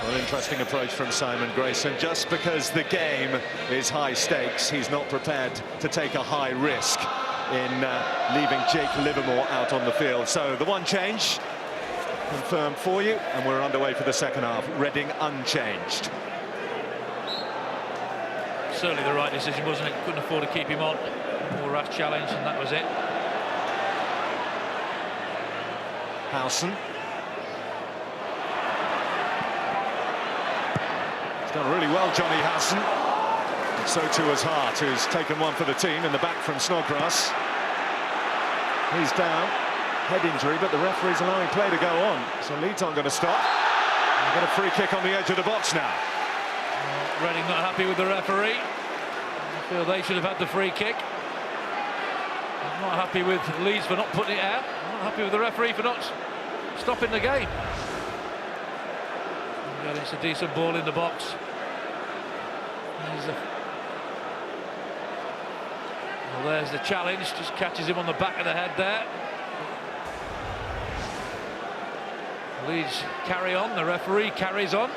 Well, interesting approach from Simon Grayson. Just because the game is high stakes, he's not prepared to take a high risk in leaving Jake Livermore out on the field. So the one change confirmed for you, and we're underway for the second half. Reading unchanged. Certainly the right decision, wasn't it? Couldn't afford to keep him on. More rash challenge, and that was it. Howson. He's done really well, Johnny Howson. And so too has Hart, who's taken one for the team in the back from Snodgrass. He's down. Head injury, but the referee's allowing play to go on. So Leeds aren't going to stop. They've got a free kick on the edge of the box now. Reading not happy with the referee. I feel they should have had the free kick. I'm not happy with Leeds for not putting it out. I'm not happy with the referee for not stopping the game. And it's a decent ball in the box. Well, there's the challenge. Just catches him on the back of the head there. Leeds carry on. The referee carries on.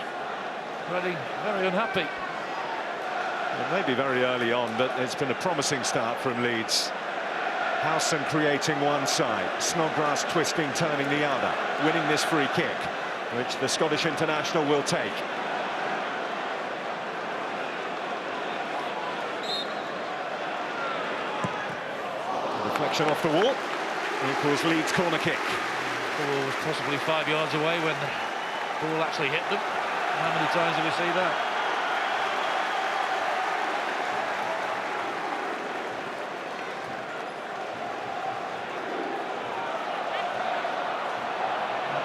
Reading very unhappy. It may be very early on, but it's been a promising start from Leeds. Howson creating one side, Snodgrass twisting, turning the other, winning this free kick, which the Scottish international will take. Deflection off the wall, equals Leeds corner kick. The ball was possibly 5 yards away when the ball actually hit them. How many times have we seen that?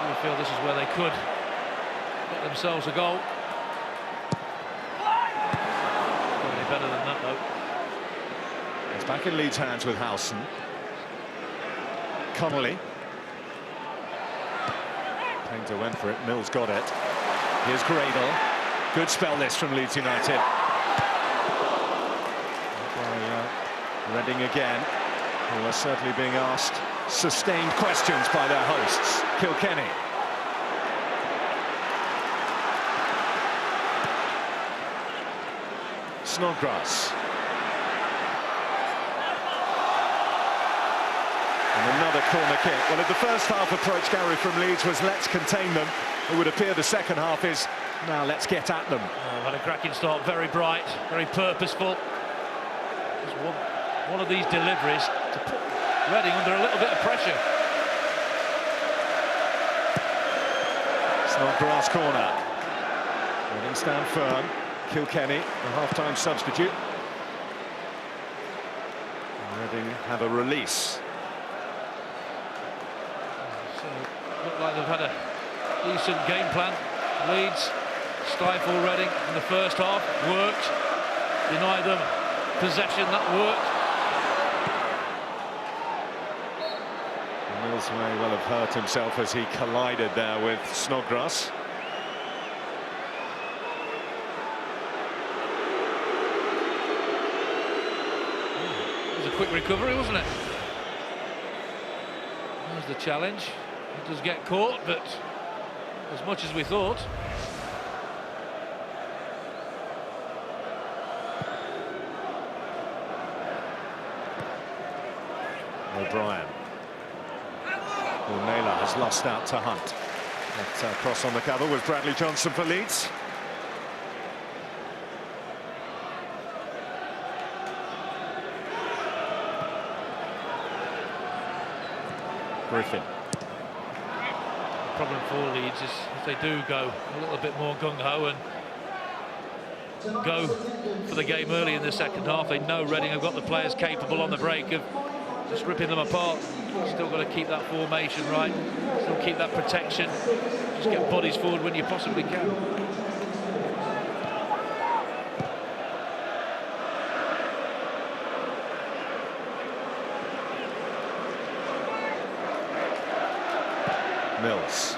I feel this is where they could get themselves a goal. Not any better than that, though. It's back in Leeds' hands with Howson. Connolly. Painter went for it, Mills got it. Here's Gradle. Good spell this from Leeds United. Reading again, who are certainly being asked sustained questions by their hosts. Kilkenny. Snodgrass. And another corner kick. Well, if the first half approach, Gary, from Leeds was let's contain them, it would appear the second half is now let's get at them. Oh, had a cracking start, very bright, very purposeful. Just one of these deliveries to put Reading under a little bit of pressure. Snodgrass corner. Reading stand firm. Kilkenny, the half-time substitute. Reading have a release. So, look like they've had a decent game plan. Leeds stifle Reading in the first half, worked, deny them possession, that worked. Mills may well have hurt himself as he collided there with Snodgrass. It was a quick recovery, wasn't it? There's the challenge. It does get caught, but as much as we thought. O'Brien. Naylor has lost out to Hunt. That cross on the cover was Bradley Johnson for Leeds. Griffin. The problem for Leeds is if they do go a little bit more gung-ho and go for the game early in the second half, they know Reading have got the players capable on the break of just ripping them apart. Still got to keep that formation right, still keep that protection, just get bodies forward when you possibly can. Mills.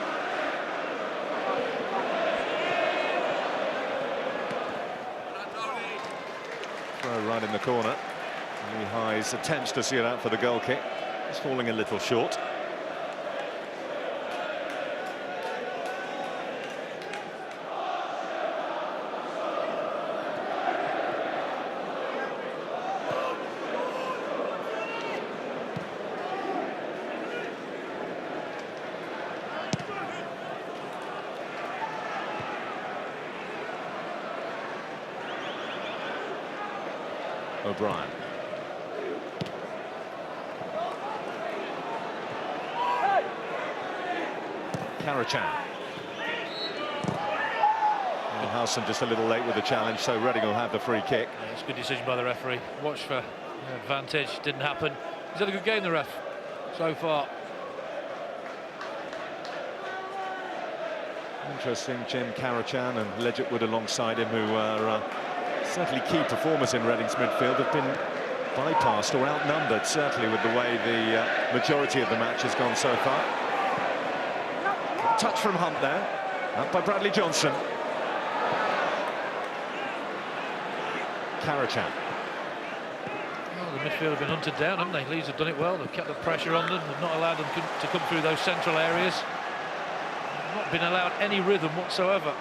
Throw right in the corner. Lee High's attempts to see it out for the goal kick. It's falling a little short. O'Brien. Karachan. And Howson just a little late with the challenge, so Reading will have the free kick. Yeah, it's a good decision by the referee. Watch for advantage. Didn't happen. He's had a good game, the ref, so far. Interesting, Jim Karachan and Ledgerwood alongside him, who are certainly key performers in Reading's midfield, have been bypassed or outnumbered, certainly with the way the majority of the match has gone so far. Touch from Hunt there, up by Bradley Johnson. Karachan. Well, the midfield have been hunted down, haven't they? Leeds have done it well. They've kept the pressure on them. They've not allowed them to come through those central areas. They've not been allowed any rhythm whatsoever.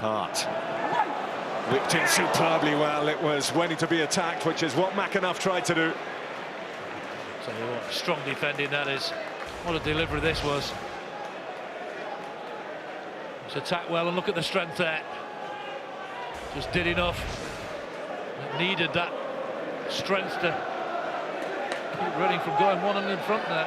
Hart. Whipped in superbly well. It was waiting to be attacked, which is what McAnuff tried to do. Tell you what, strong defending that is. What a delivery this was. It's attacked well, and look at the strength there. Just did enough. It needed that strength to keep Reading from going one in front there.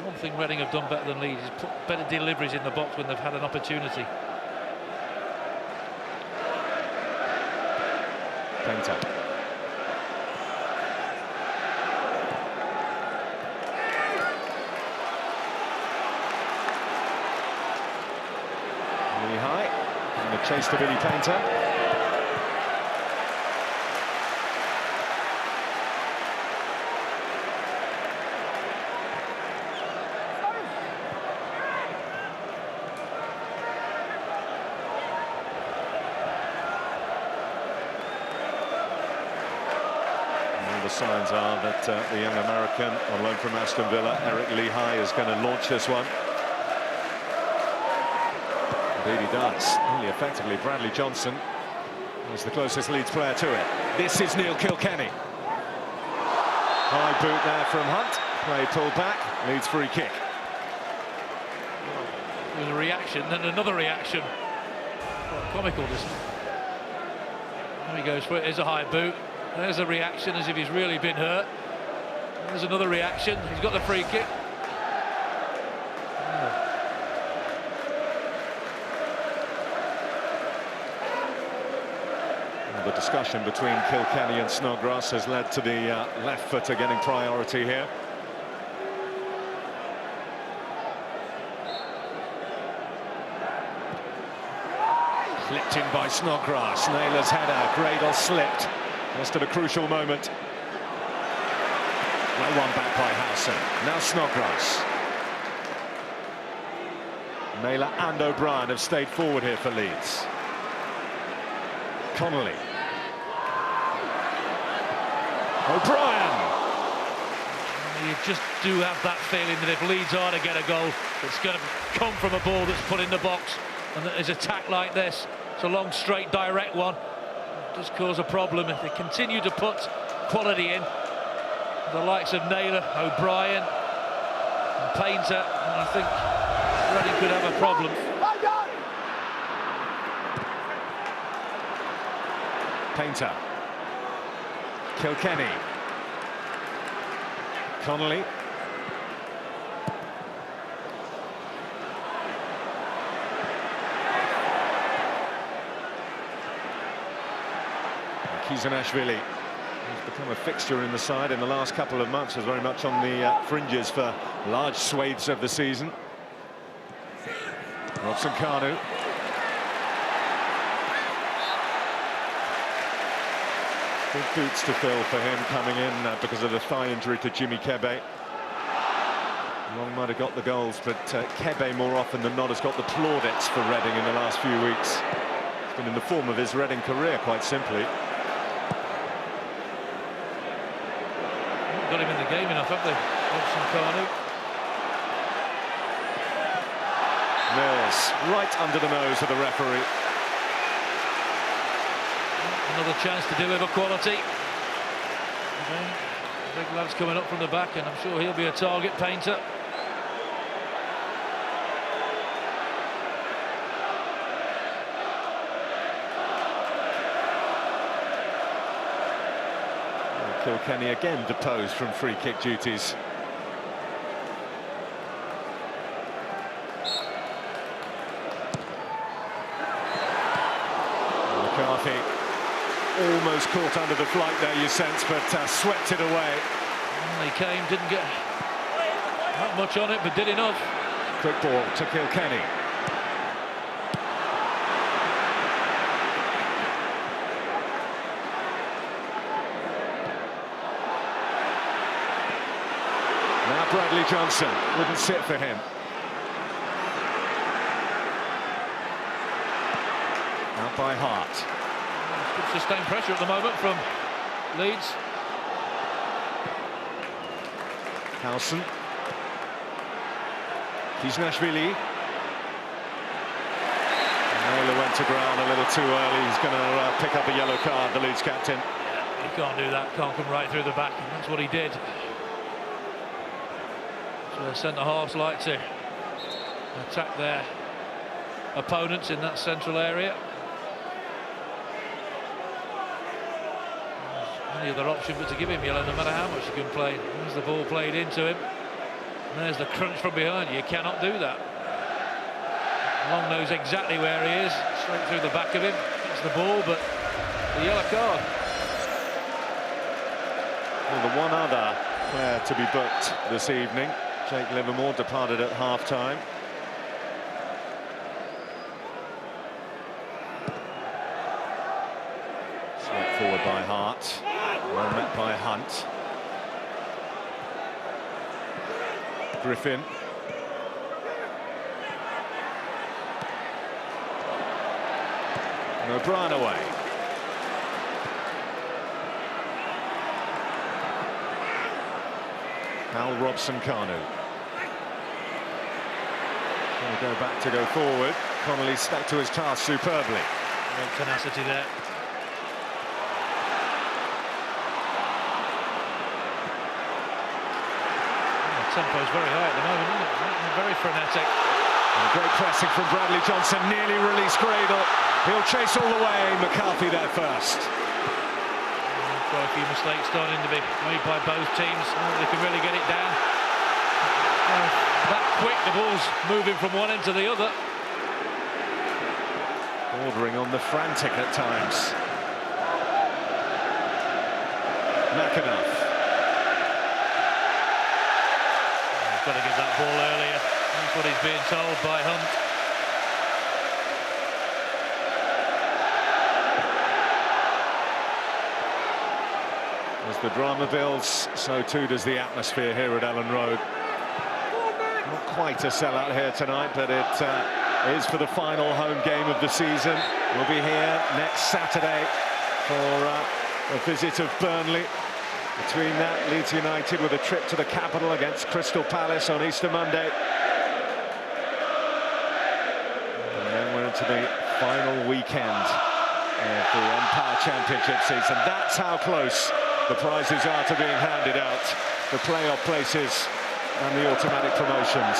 One thing Reading have done better than Leeds is put better deliveries in the box when they've had an opportunity. Painter. Really high. And the chase to Billy Painter. The signs are that the young American on loan from Aston Villa, Eric Lehigh, is going to launch this one. Indeed he does. Really effectively, Bradley Johnson is the closest Leeds player to it. This is Neil Kilkenny. High boot there from Hunt. Play pulled back. Leeds free kick. There was a reaction, then another reaction. Quite comical, this. There he goes for it. There's a high boot. There's a reaction as if he's really been hurt. There's another reaction. He's got the free kick. The discussion between Kilkenny and Snodgrass has led to the left footer getting priority here. Flipped in by Snodgrass. Naylor's header. Gradle slipped. Just at a crucial moment. Well, one back by Howson. Now Snodgrass. Naylor and O'Brien have stayed forward here for Leeds. Connolly. O'Brien. You just do have that feeling that if Leeds are to get a goal, it's going to come from a ball that's put in the box, and that is attack like this. It's a long, straight, direct one. Does cause a problem if they continue to put quality in. The likes of Naylor, O'Brien and Painter, and I think Reading could have a problem. Painter. Kilkenny. Connolly. Kizanashvili, who's become a fixture in the side in the last couple of months, was very much on the fringes for large swathes of the season. Robson Kanu. Big boots to fill for him coming in because of the thigh injury to Jimmy Kebe. Long might have got the goals, but Kebe more often than not has got the plaudits for Reading in the last few weeks. It's been in the form of his Reading career, quite simply. Got him in the game enough, have they? Robson Kanu. Mills, right under the nose of the referee. Another chance to deliver quality. The big lad's coming up from the back, and I'm sure he'll be a target painter. Kilkenny again deposed from free kick duties. McCarthy almost caught under the flight there, you sense, but swept it away. He came, didn't get not much on it, but did enough. Quick ball to Kilkenny. Now Bradley Johnson, wouldn't sit for him. Out by Hart. Good sustained pressure at the moment from Leeds. Howson. Kisnashvili. Naylor went to ground a little too early. He's going to pick up a yellow card, the Leeds captain. Yeah, he can't do that, can't come right through the back, and that's what he did. So the centre-halves like to attack their opponents in that central area. Any other option but to give him yellow, no matter how much you can play. There's the ball played into him. And there's the crunch from behind. You cannot do that. Long knows exactly where he is. Straight through the back of him. Gets the ball, but the yellow card. Well, the one other player to be booked this evening, Jake Livermore, departed at half-time. Swept forward by Hart. Well met by Hunt. Griffin. And O'Brien away. Al Robson-Kanu. Going to go back to go forward. Connolly stuck to his task superbly. Great tenacity there. The tempo's very high at the moment, isn't it? Very frenetic. And great pressing from Bradley Johnson, nearly released Gradle. He'll chase all the way. McCarthy there first. Quite a few mistakes starting to be made by both teams. They can really get it down. That quick, the ball's moving from one end to the other. Bordering on the frantic at times. McAnuff. He's got to give that ball earlier. That's what he's being told by Hunt. As the drama builds, so too does the atmosphere here at Ellen Road. Not quite a sellout here tonight, but it is for the final home game of the season. We'll be here next Saturday for a visit of Burnley. Between that, Leeds United with a trip to the capital against Crystal Palace on Easter Monday. And then we're into the final weekend of the Empire Championship season. That's how close the prizes are to being handed out, the playoff places and the automatic promotions.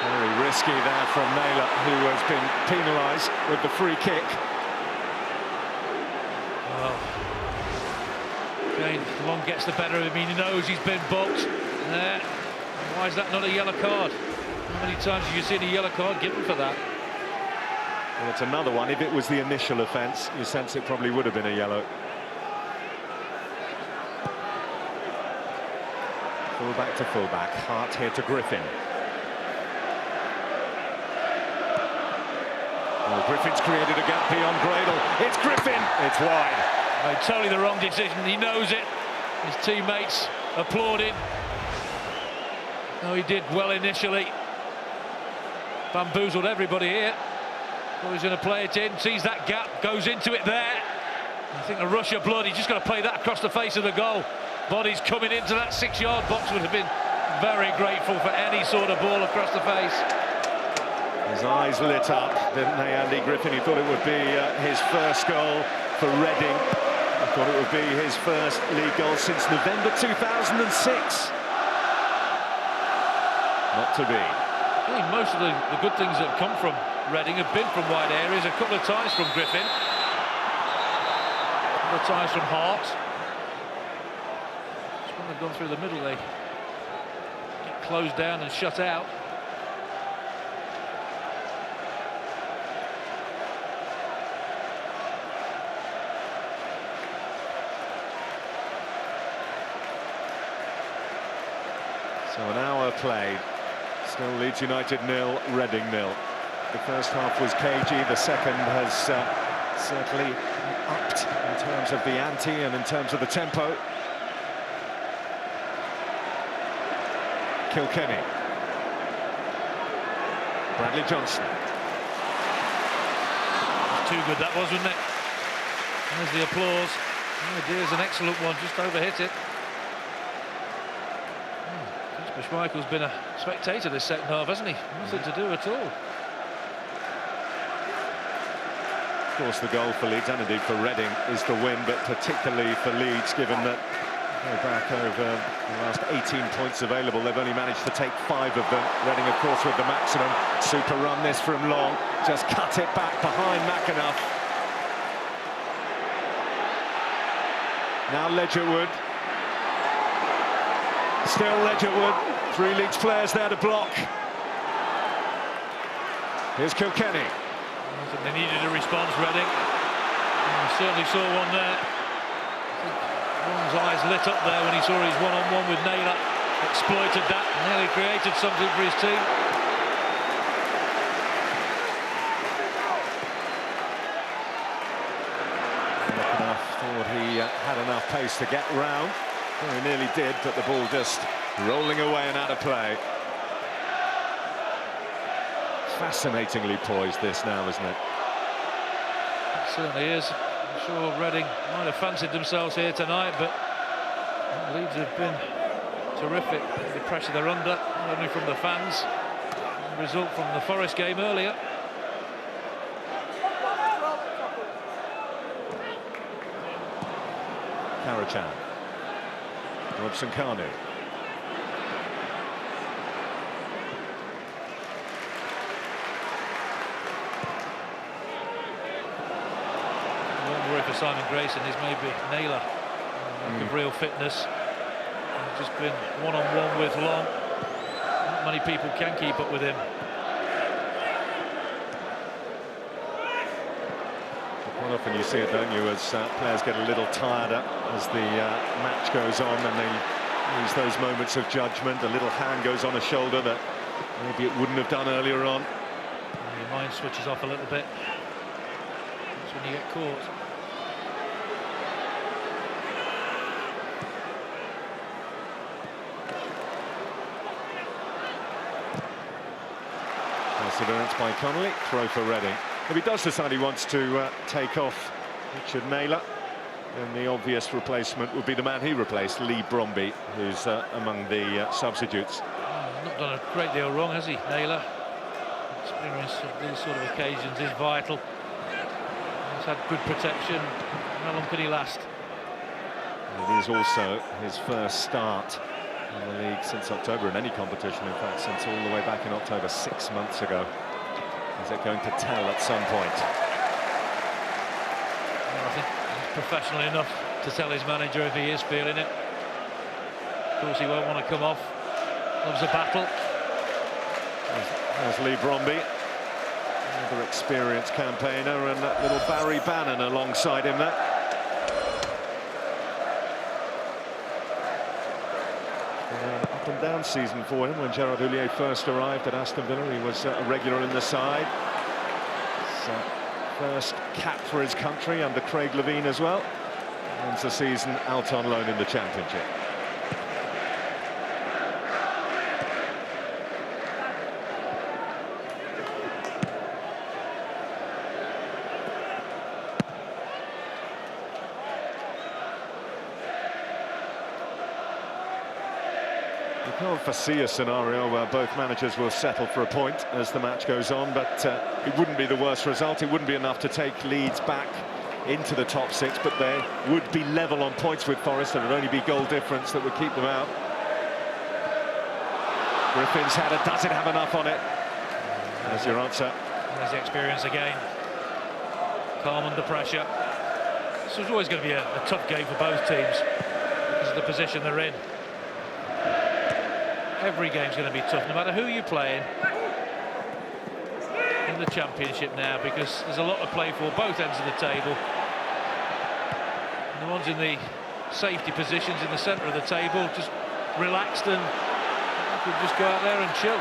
Very risky there from Naylor, who has been penalised with the free kick. Well, again, Long gets the better of him. He knows he's been booked. There. Why is that not a yellow card? How many times have you seen a yellow card given for that? Well, it's another one. If it was the initial offence, you sense it probably would have been a yellow. Fullback to fullback. Hart here to Griffin. Oh, Griffin's created a gap beyond Gradle. It's Griffin. It's wide. Made totally the wrong decision. He knows it. His teammates applauding. No, he did well initially. Bamboozled everybody here. Well, he's going to play it in, sees that gap, goes into it there. I think a rush of blood, he's just got to play that across the face of the goal. Bodies coming into that 6-yard box would have been very grateful for any sort of ball across the face. His eyes lit up, didn't they, Andy Griffin? He thought it would be his first goal for Reading. He thought it would be his first league goal since November 2006. Not to be. I think most of the good things that have come from Reading have been from wide areas, a couple of times from Griffin. The ties from Hart. Just when they've gone through the middle, they get closed down and shut out. So an hour played. Still Leeds United 0, Reading 0. The first half was cagey. The second has certainly upped in terms of the ante and in terms of the tempo. Kilkenny. Bradley Johnson. Too good that was, wasn't it? There's the applause. Oh dear, an excellent one, just overhit it. Michael's been a spectator this second half, hasn't he? Nothing to do at all. Of course, the goal for Leeds and indeed for Reading is the win, but particularly for Leeds, given that go back over the last 18 points available, they've only managed to take 5 of them. Reading, of course, with the maximum. Super run this from Long, just cut it back behind McAnuff. Now Ledgerwood. Still Ledgerwood. 3 Leeds players there to block. Here's Kilkenny. I think they needed a response, Reading. I certainly saw one there. Long's eyes lit up there when he saw his one-on-one with Naylor. Exploited that, nearly created something for his team. McAnuff thought he had enough pace to get round. Well, he nearly did, but the ball just rolling away and out of play. Fascinatingly poised this now, isn't it? It certainly is. I'm sure Reading might have fancied themselves here tonight, but Leeds have been terrific. The pressure they're under, not only from the fans, the result from the Forest game earlier. Karachan. Robson Kanu. One worry for Simon Grayson is maybe Naylor, of real fitness. He's just been one-on-one with Long. Not many people can keep up with him. Quite often you see it, don't you, as players get a little tireder as the match goes on, and they use those moments of judgment. A little hand goes on a shoulder that maybe it wouldn't have done earlier on. And your mind switches off a little bit. That's when you get caught. Perseverance by Connolly, throw for Reading. If he does decide he wants to take off Richard Naylor, then the obvious replacement would be the man he replaced, Lee Bromby, who's among the substitutes. Not done a great deal wrong, has he, Naylor? Experience of these sort of occasions is vital. He's had good protection. How long could he last? It is also his first start in the league since October, in any competition, in fact, since all the way back in October 6 months ago. Is it going to tell at some point? Well, I think he's professional enough to tell his manager if he is feeling it. Of course, he won't want to come off. Loves a battle. There's Lee Bromby, another experienced campaigner, and that little Barry Bannon alongside him there. Up and down season for him. When Gerard Houllier first arrived at Aston Villa, he was a regular in the side. First cap for his country under Craig Levine as well. Ends the season out on loan in the Championship. can't foresee a scenario where both managers will settle for a point as the match goes on, but it wouldn't be the worst result. It wouldn't be enough to take Leeds back into the top six, but they would be level on points with Forest, and it would only be goal difference that would keep them out. Griffin's header, does it have enough on it? There's your answer. There's the experience again. Calm under pressure. This was always going to be a tough game for both teams because of the position they're in. Every game's going to be tough, no matter who you're playing in the Championship now, because there's a lot to play for both ends of the table. And the ones in the safety positions in the centre of the table just relaxed and could just go out there and chill.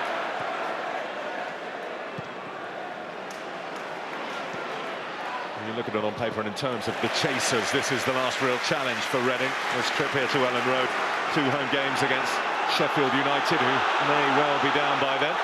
When you look at it on paper and in terms of the chasers, this is the last real challenge for Reading. This trip here to Ellen Road, 2 home games against Sheffield United, who may well be down by then.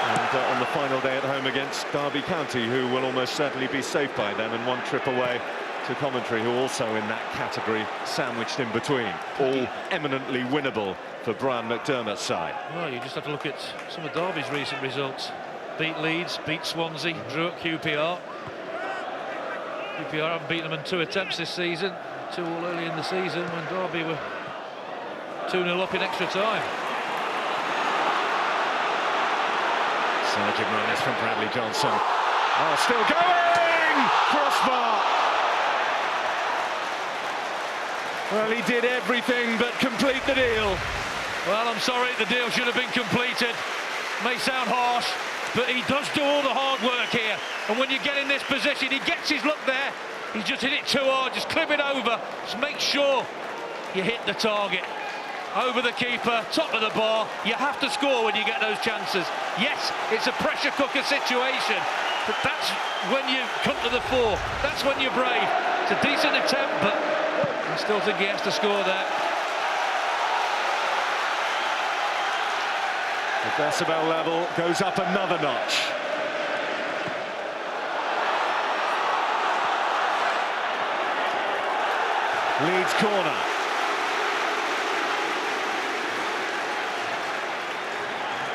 And on the final day at home against Derby County, who will almost certainly be safe by then, and 1 trip away to Coventry, who also in that category, sandwiched in between. All eminently winnable for Brian McDermott's side. Well, you just have to look at some of Derby's recent results. Beat Leeds, beat Swansea, drew at QPR. QPR haven't beaten them in 2 attempts this season, 2 all early in the season when Derby were 2-0 up in extra time. Surging runners from Bradley Johnson. Oh, still going! Crossbar! Well, he did everything but complete the deal. Well, I'm sorry, the deal should have been completed. May sound harsh, but he does do all the hard work here. And when you get in this position, he gets his look there. He's just hit it too hard, just clip it over. Just make sure you hit the target. Over the keeper, top of the bar. You have to score when you get those chances. Yes, it's a pressure cooker situation, but that's when you come to the fore. That's when you're brave. It's a decent attempt, but I still think he has to score there. The decibel level goes up another notch. Leeds corner.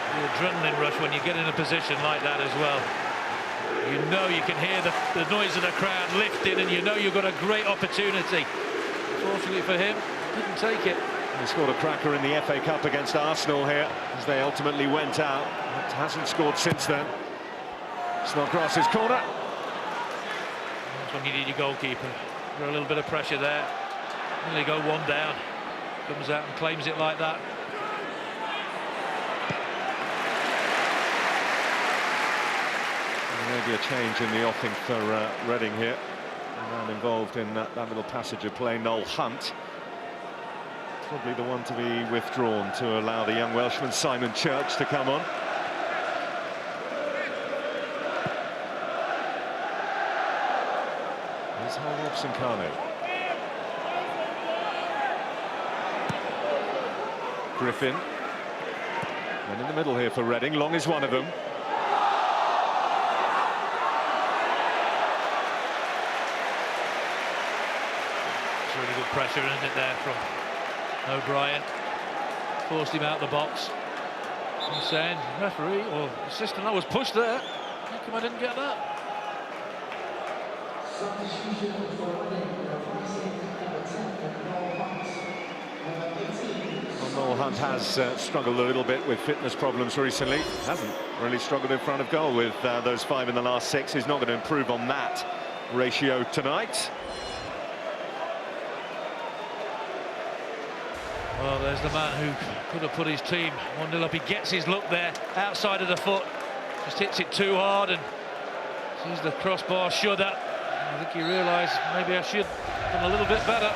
The adrenaline rush when you get in a position like that as well. You know you can hear the noise of the crowd lifting, and you know you've got a great opportunity. Fortunately for him, didn't take it. He scored a cracker in the FA Cup against Arsenal here as they ultimately went out. But hasn't scored since then. Snodgrass's corner. That's when you need your goalkeeper. Got a little bit of pressure there. Nearly go 1 down. Comes out and claims it like that. Maybe a change in the offing for Reading here. A man involved in that little passage of play, Noel Hunt. Probably the one to be withdrawn to allow the young Welshman Simon Church to come on. Here's Hull Robson-Kanu. Griffin. And in the middle here for Reading. Long is one of them. It's really good pressure, isn't it, there from O'Brien. Forced him out the box. He's saying, referee or assistant, I was pushed there. How come I didn't get that? Well, Noel Hunt has struggled a little bit with fitness problems recently. Hasn't really struggled in front of goal with those 5 in the last 6. He's not going to improve on that ratio tonight. Well, there's the man who could have put his team 1-0 up. He gets his look there, outside of the foot. Just hits it too hard and sees the crossbar shudder. I think he realised maybe I should have done a little bit better.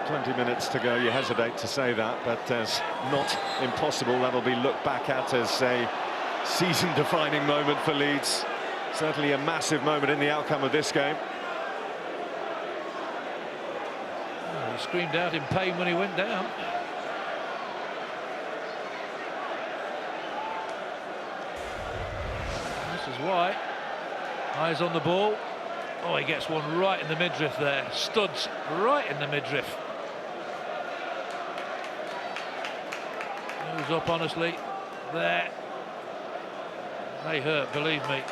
20 minutes to go. You hesitate to say that, but as not impossible, that'll be looked back at as a season-defining moment for Leeds. Certainly a massive moment in the outcome of this game. Oh, he screamed out in pain when he went down. This is why. Eyes on the ball. Oh, he gets one right in the midriff there. Studs right in the midriff. Moves up, honestly. There. They hurt, believe me.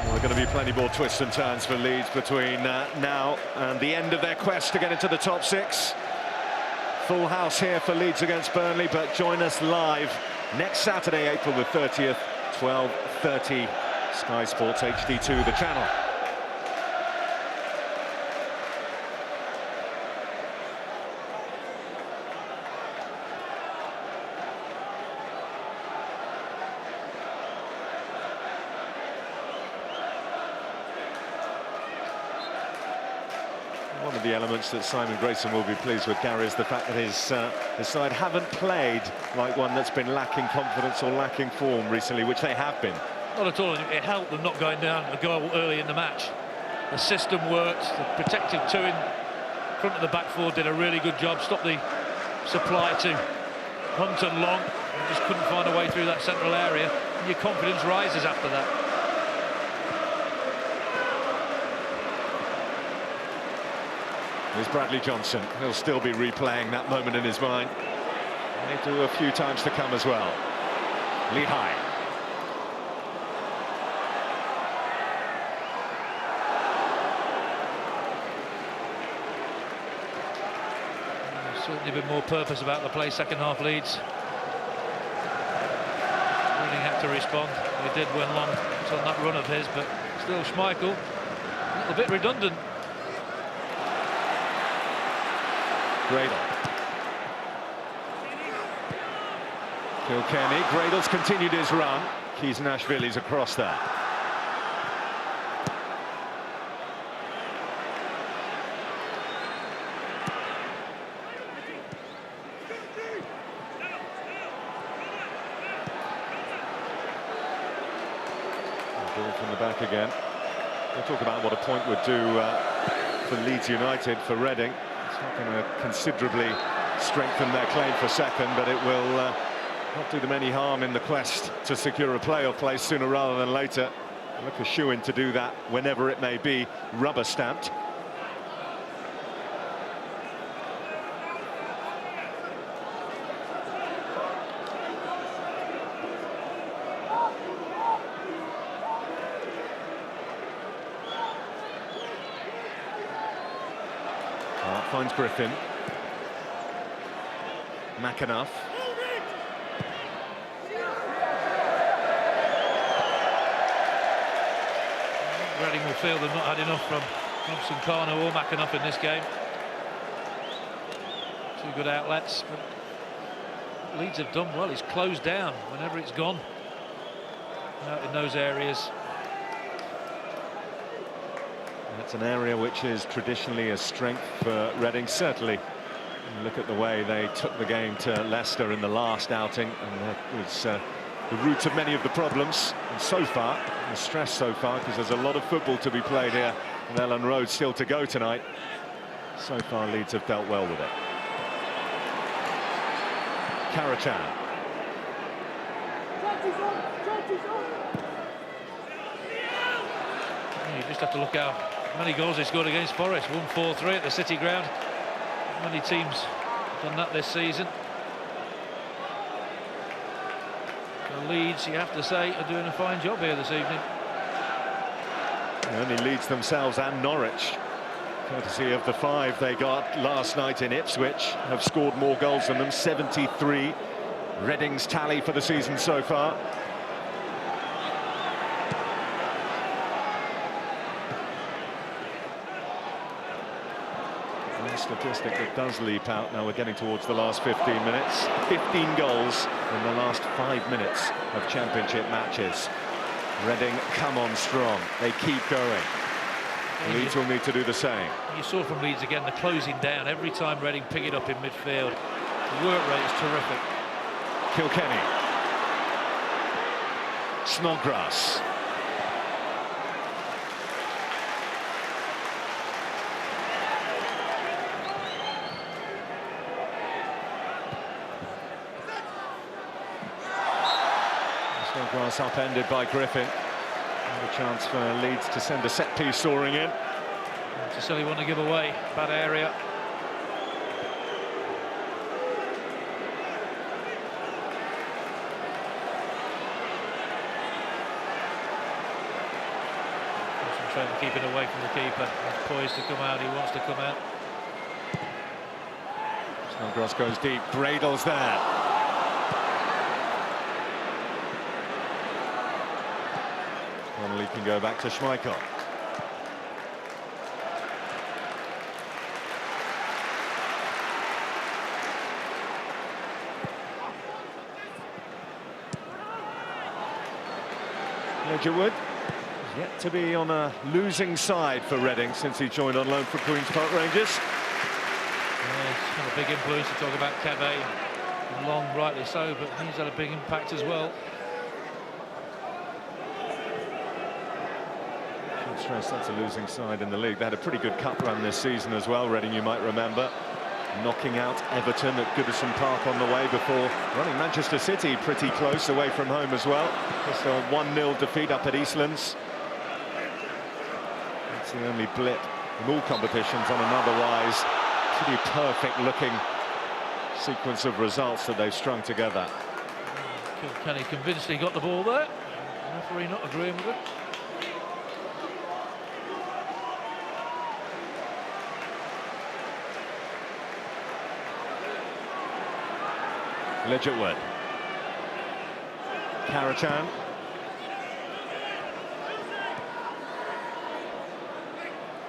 There are going to be plenty more twists and turns for Leeds between now and the end of their quest to get into the top six. Full house here for Leeds against Burnley, but join us live next Saturday, April the 30th, 12:30, Sky Sports HD2, the channel. One of the elements that Simon Grayson will be pleased with, Gary, is the fact that his side haven't played like one that's been lacking confidence or lacking form recently, which they have been. Not at all. It helped them not going down a goal early in the match. The system worked. The protective two in front of the back four did a really good job. Stopped the supply to Hunt and Long. You just couldn't find a way through that central area. And your confidence rises after that. There's Bradley Johnson. He'll still be replaying that moment in his mind. May do a few times to come as well. Lehigh. There's certainly been more purpose about the play second half. Leeds really had to respond. They did when Long was on that run of his, but still Schmeichel a little bit redundant. Gradle. Kilkenny. Gradle's continued his run. Keys-Nashville's across there. Ball from the back again. We'll talk about what a point would do for Leeds United, for Reading. It's not going to considerably strengthen their claim for second, but it will not do them any harm in the quest to secure a playoff place sooner rather than later. Look a shoe-in to do that whenever it may be, rubber-stamped. Finds Griffin. McAnuff. Reading will feel they've not had enough from Robson, Carno or McAnuff in this game. Two good outlets, but Leeds have done well. He's closed down whenever it's gone out in those areas. That's an area which is traditionally a strength for Reading, certainly. You look at the way they took the game to Leicester in the last outing, and that was the root of many of the problems. And so far, the stress so far, because there's a lot of football to be played here, and Ellen Road still to go tonight. So far, Leeds have dealt well with it. Karachan. You just have to look how many goals they scored against Forest. 1-4-3 at the City Ground. Many teams have done that this season. The Leeds, you have to say, are doing a fine job here this evening. Only Leeds themselves and Norwich, courtesy of the 5 they got last night in Ipswich, have scored more goals than them, 73. Reading's tally for the season so far. Statistic that does leap out. Now we're getting towards the last 15 minutes. 15 goals in the last 5 minutes of championship matches. Reading come on strong. They keep going. Leeds will need to do the same. You saw from Leeds again the closing down every time Reading pick it up in midfield. The work rate is terrific. Kilkenny. Snodgrass. Snodgrass upended by Griffin. And a chance for Leeds to send a set piece soaring in. It's a silly one to give away. Bad area. Concentrating, keeping away from the keeper. He's poised to come out. He wants to come out. Snodgrass goes deep. Gradle's there. Connolly can go back to Schmeichel. Ledgerwood is yet to be on a losing side for Reading since he joined on loan from Queen's Park Rangers. Yeah, it's got a big influence to talk about Keve. Long, rightly so, but he's had a big impact as well. Should stress that's a losing side in the league. They had a pretty good cup run this season as well, Reading, you might remember. Knocking out Everton at Goodison Park on the way before running Manchester City pretty close away from home as well. Just a 1-0 defeat up at Eastlands. That's the only blip in all competitions on an otherwise pretty perfect looking sequence of results that they've strung together. Kilkenny convincingly got the ball there. The referee not agreeing with it. Ledgerwood. Karatan.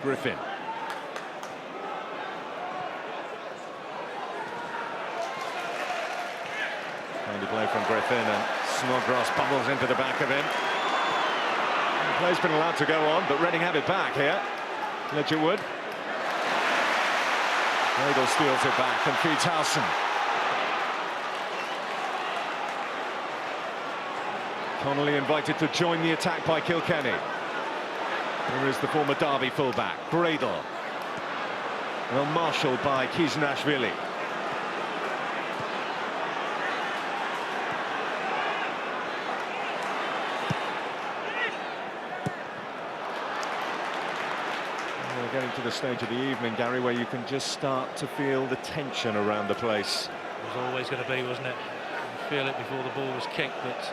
Griffin. Trying to play from Griffin, and Snodgrass bubbles into the back of him. The play's been allowed to go on, but Reading have it back here. Ledgerwood. Gradle steals it back and feeds Howson. Connolly invited to join the attack by Kilkenny. Here is the former Derby fullback, Gradle. Well marshalled by Kisnashvili. We're getting to the stage of the evening, Gary, where you can just start to feel the tension around the place. It was always going to be, wasn't it? You feel it before the ball was kicked, but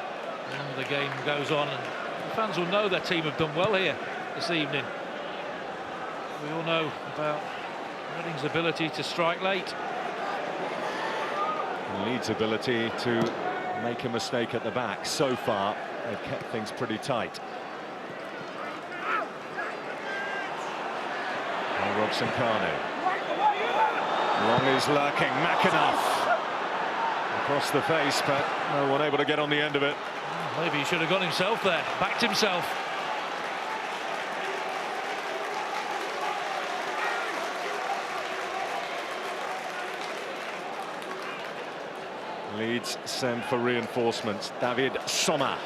the longer the game goes on, and the fans will know their team have done well here this evening. We all know about Reading's ability to strike late. And Leeds' ability to make a mistake at the back. So far, they've kept things pretty tight. And Robson Kanu. Long is lurking. McAnuff. Across the face, but no one able to get on the end of it. Maybe he should have got himself there, backed himself. Leeds send for reinforcements. David Sommer.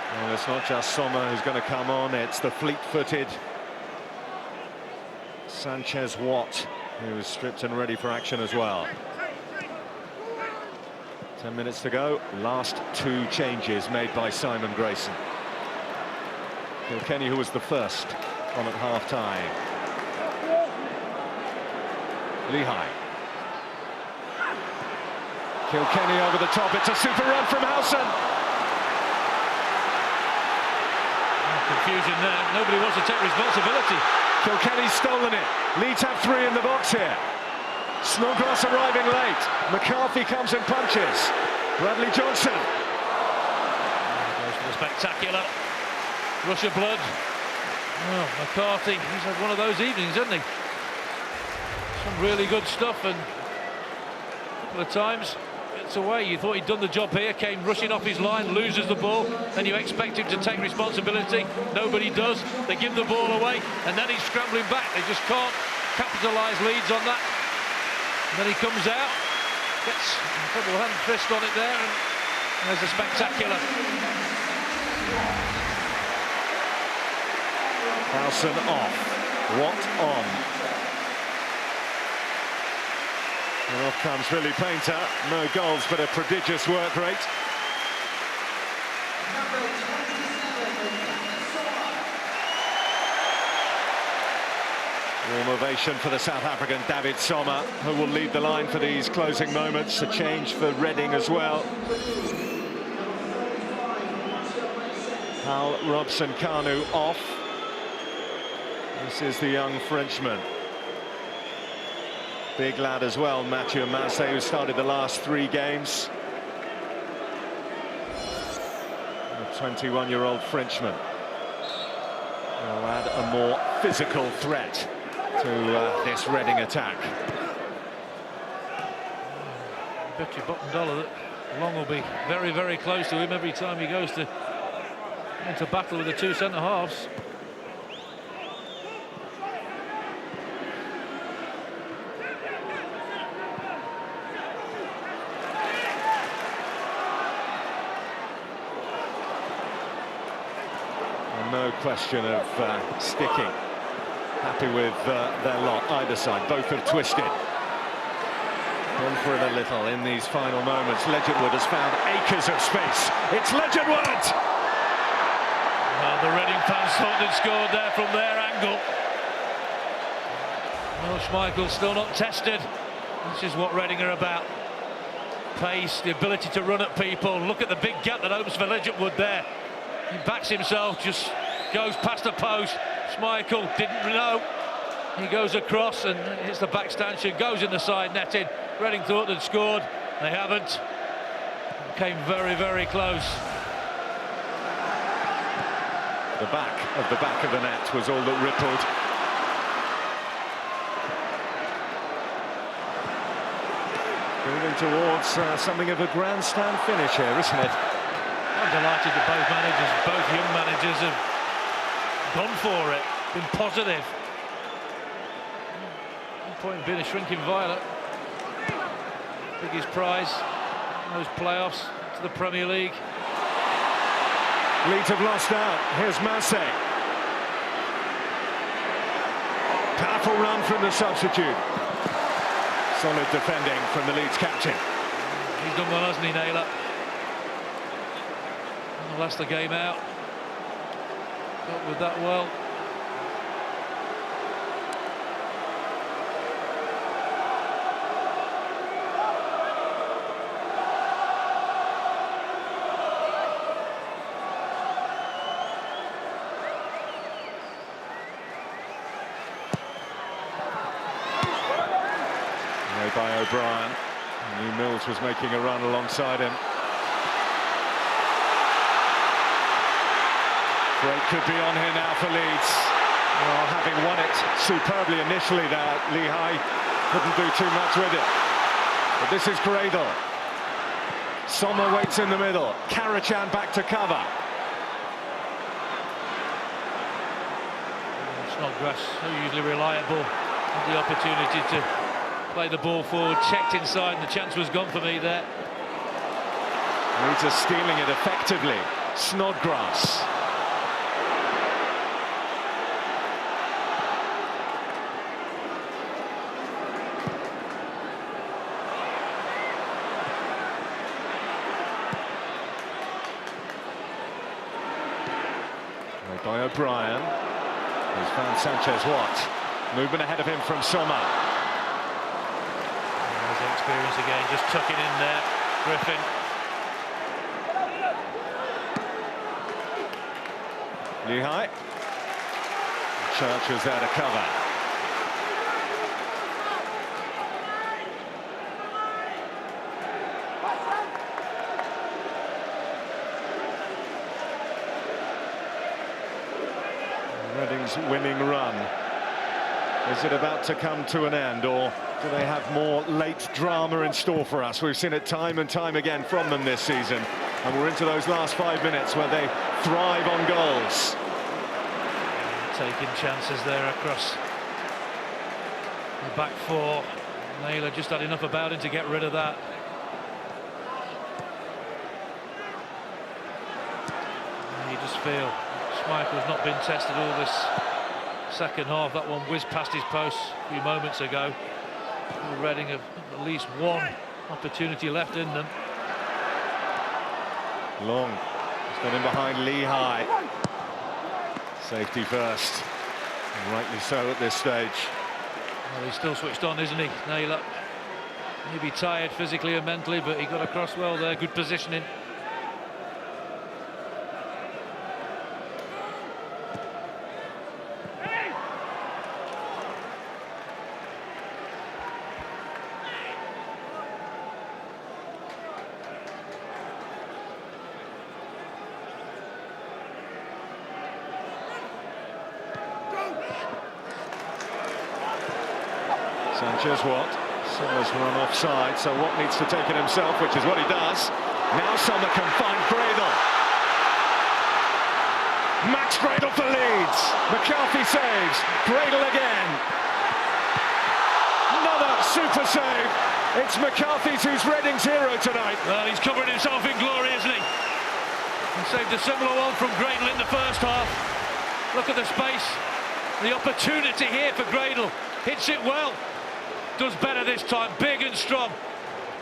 Well, it's not just Sommer who's going to come on, it's the fleet-footed Sanchez Watt, who is stripped and ready for action as well. 10 minutes to go, last two changes made by Simon Grayson. Kilkenny, who was the first on at half-time. Lehigh. Kilkenny over the top, it's a super run from Howson. Confusion there. Nobody wants to take responsibility. Kilkenny's stolen it. Leeds have three in the box here. Snodgrass arriving late. McCarthy comes and punches. Bradley Johnson. Goes for the spectacular rush of blood. Oh, McCarthy, he's had one of those evenings, hasn't he? Some really good stuff, and a couple of times gets away. You thought he'd done the job here, came rushing off his line, loses the ball, then you expect him to take responsibility. Nobody does. They give the ball away, and then he's scrambling back. They just can't capitalise Leeds on that. And then he comes out, gets a double hand fist on it there, and there's a spectacular. Carlson off. What on? And off comes Billy Painter. No goals, but a prodigious work rate. Warm ovation for the South African David Sommer, who will lead the line for these closing moments. A change for Reading as well. Hal Robson-Kanu off. This is the young Frenchman. Big lad as well, Mathieu Massé, who started the last 3 games. A 21-year-old Frenchman. Will add a more physical threat to this Reading attack. I bet you bottom dollar that Long will be very, very close to him every time he goes into battle with the 2 centre-halves. No question of sticking. Happy with their lot, either side. Both have twisted. Gone for it a little in these final moments. Legendwood has found acres of space. It's Legendwood! Well, the Reading fans thought they'd scored there from their angle. No, Schmeichel's still not tested. This is what Reading are about. Pace, the ability to run at people. Look at the big gap that opens for Legendwood there. He backs himself, just goes past the post. Schmeichel didn't know. He goes across and hits the back stanchion, goes in the side netting. Reading thought they'd scored. They haven't. Came very, very close. The back of the net was all that rippled. Moving towards something of a grandstand finish here, isn't it? I'm delighted that both young managers have gone for it, been positive. No point in being a shrinking violet. Biggest prize in those playoffs to the Premier League. Leeds have lost out. Here's Massé. Powerful run from the substitute. Solid defending from the Leeds captain. He's done well, hasn't he, Naylor? Last the game out. Dealt with that well. Made by O'Brien. New Mills was making a run alongside him. Break could be on here now for Leeds. Well, having won it superbly initially there, Lehigh couldn't do too much with it. But this is Gradle. Sommer waits in the middle. Karachan back to cover. Snodgrass, so usually reliable, had the opportunity to play the ball forward, checked inside, and the chance was gone for me there. Leeds are stealing it effectively. Snodgrass. By O'Brien, who's found Sanchez Watt. Movement ahead of him from Sommer. There's the experience again, just tuck it in there. Griffin. Lehigh. Church was there to cover. Reading's winning run. Is it about to come to an end, or Do they have more late drama in store for us? We've seen it time and time again from them this season. And we're into those last 5 minutes where they thrive on goals. Taking chances there across the back four. Naylor just had enough about him to get rid of that. And you just feel Schmeichel's not been tested all this second half. That one whizzed past his post a few moments ago. Reading have at least one opportunity left in them. Long. He's got in behind Lehigh. Safety first. And rightly so at this stage. Well, he's still switched on, isn't he, Naylor? Maybe tired physically and mentally, but he got across well there. Good positioning. Sanchez Watt. Sommer's run offside, so Watt needs to take it himself, which is what he does. Now Sommer can find Gradle. Max Gradle for Leeds. McCarthy saves. Gradle again. Another super save. It's McCarthy's who's Reading's hero tonight. Well, he's covering himself in glory, isn't he? He saved a similar one from Gradle in the first half. Look at the space. The opportunity here for Gradle. Hits it well. Does better this time, big and strong.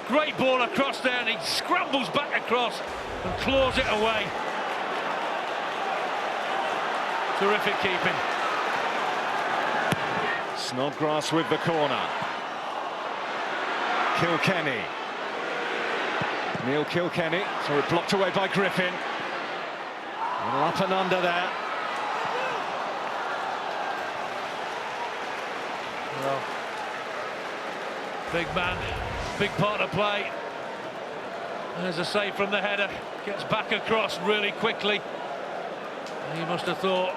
Great ball across there, and he scrambles back across and claws it away. Terrific keeping. Snodgrass with the corner. Kilkenny. Neil Kilkenny, so it blocked away by Griffin. And up and under there. Well, big man, big part to play. There's a save from the header. Gets back across really quickly. He must have thought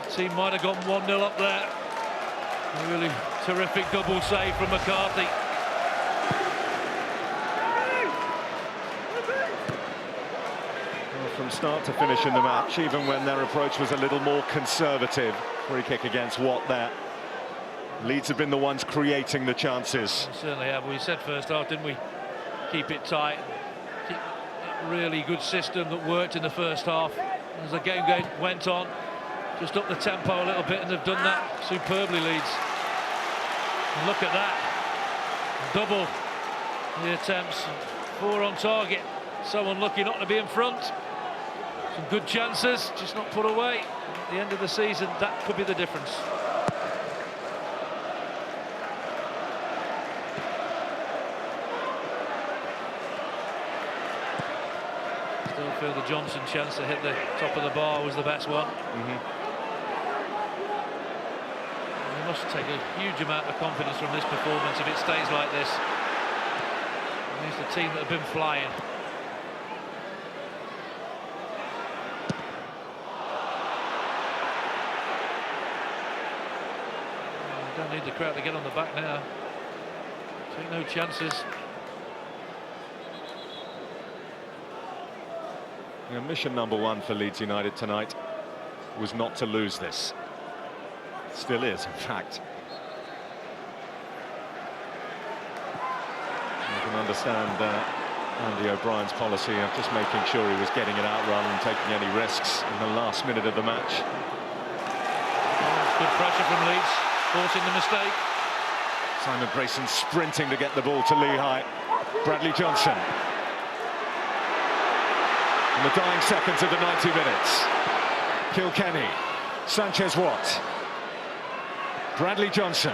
the team might have gone 1-0 up there. A really terrific double save from McCarthy. Well, from start to finish in the match, even when their approach was a little more conservative. Free kick against Watt there. Leeds have been the ones creating the chances. We certainly have. We said first half, didn't we? Keep it tight. Keep that really good system that worked in the first half. As the game went on, just up the tempo a little bit, and they've done that superbly, Leeds. And look at that. Double the attempts. 4 on target. So unlucky not to be in front. Some good chances, just not put away. At the end of the season, that could be the difference. Still feel the Johnson chance to hit the top of the bar was the best one. He must take a huge amount of confidence from this performance if it stays like this. He's the team that have been flying. Don't need the crowd to get on the back now. Take no chances. Mission number 1 for Leeds United tonight was not to lose this. Still is, in fact. You can understand Andy O'Brien's policy of just making sure he was getting it out rather than taking any risks in the last minute of the match. Good pressure from Leeds, forcing the mistake. Simon Grayson sprinting to get the ball to Lehigh. Bradley Johnson. In the dying seconds of the 90 minutes. Kilkenny. Sanchez Watt. Bradley Johnson.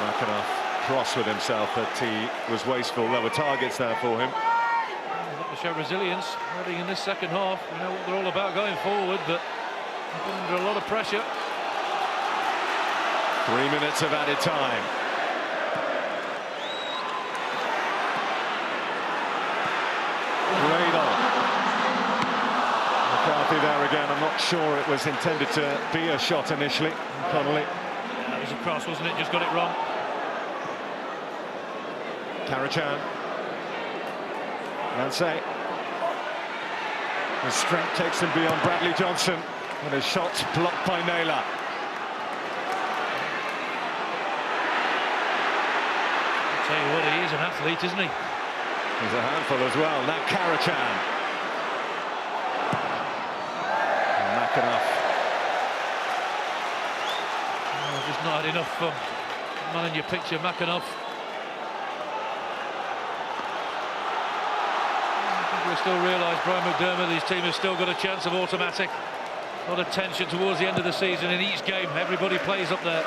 McAnuff cross with himself, but he was wasteful. There were targets there for him. They've got to show resilience. Reading in this second half. We know what they're all about going forward, but they've been under a lot of pressure. 3 minutes of added time. Gradle. not sure it was intended to be a shot initially. Connolly. That was a cross, wasn't it? Just got it wrong. Karachan. Nansei. His strength takes him beyond Bradley Johnson, and his shot blocked by Naylor. I'll tell you what, he is an athlete, isn't he? He's a handful as well. Now Karachan. McAnuff. Oh, just not had enough man in your picture, McAnuff. We still realise, Brian McDermott, his team has still got a chance of automatic. A lot of tension towards the end of the season in each game. Everybody plays up there.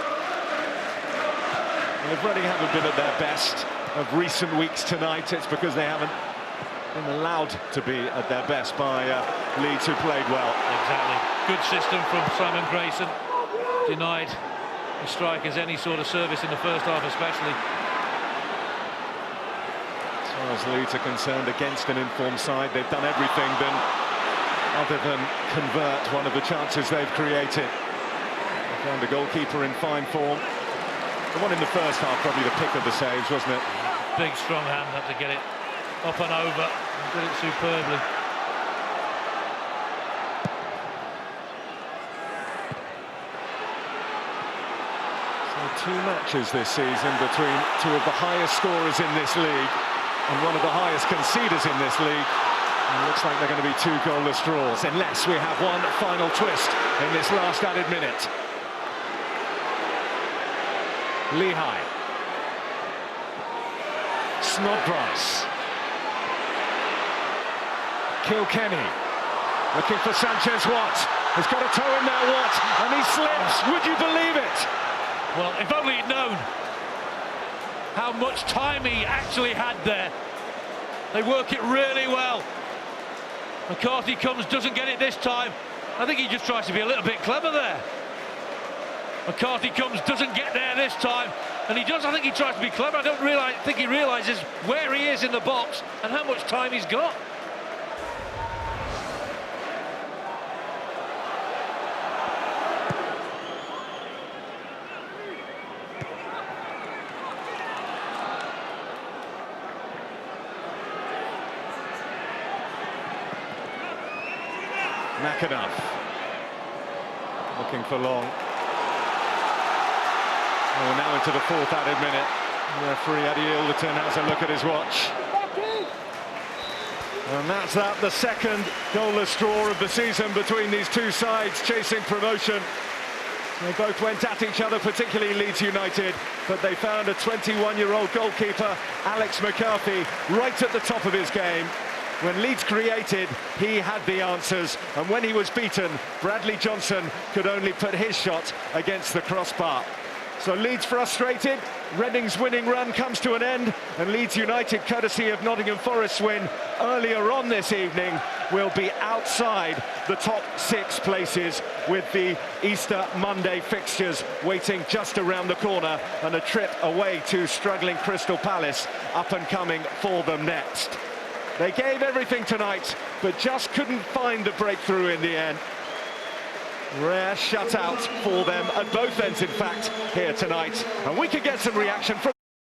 Well, if Reading haven't been at their best of recent weeks tonight, it's because they haven't been allowed to be at their best by Leeds, who played well. Exactly. Good system from Simon Grayson. Denied the strikers any sort of service in the first half especially. As far as Leeds are concerned, against an informed side, they've done everything other than convert one of the chances they've created. They found a goalkeeper in fine form. The one in the first half, probably the pick of the saves, wasn't it? Big, strong hand, had to get it up and over, and did it superbly. So 2 matches this season between 2 of the highest scorers in this league and one of the highest conceders in this league. And it looks like they're going to be 2 goalless draws, unless we have one final twist in this last added minute. Lehigh. Snodgrass. Kilkenny. Looking for Sanchez Watt. He's got a toe in there, Watt, and he slips. Would you believe it? Well, if only he'd known how much time he actually had there. They work it really well. McCarthy comes, doesn't get it this time. I think he just tries to be a little bit clever there. McCarthy comes, doesn't get there this time, and he does. I think he tries to be clever. I don't think he realises where he is in the box and how much time he's got. McAnuff. Looking for Long. We're now into the 4th added minute. Referee Eddie Alderton has a look at his watch. And that's that, the second goalless draw of the season between these 2 sides chasing promotion. They both went at each other, particularly Leeds United, but they found a 21-year-old goalkeeper, Alex McCarthy, right at the top of his game. When Leeds created, he had the answers, and when he was beaten, Bradley Johnson could only put his shot against the crossbar. So Leeds frustrated, Reading's winning run comes to an end, and Leeds United, courtesy of Nottingham Forest's win earlier on this evening, will be outside the top 6 places, with the Easter Monday fixtures waiting just around the corner, and a trip away to struggling Crystal Palace up and coming for them next. They gave everything tonight, but just couldn't find the breakthrough in the end. Rare shutout for them at both ends, in fact, here tonight. And we could get some reaction from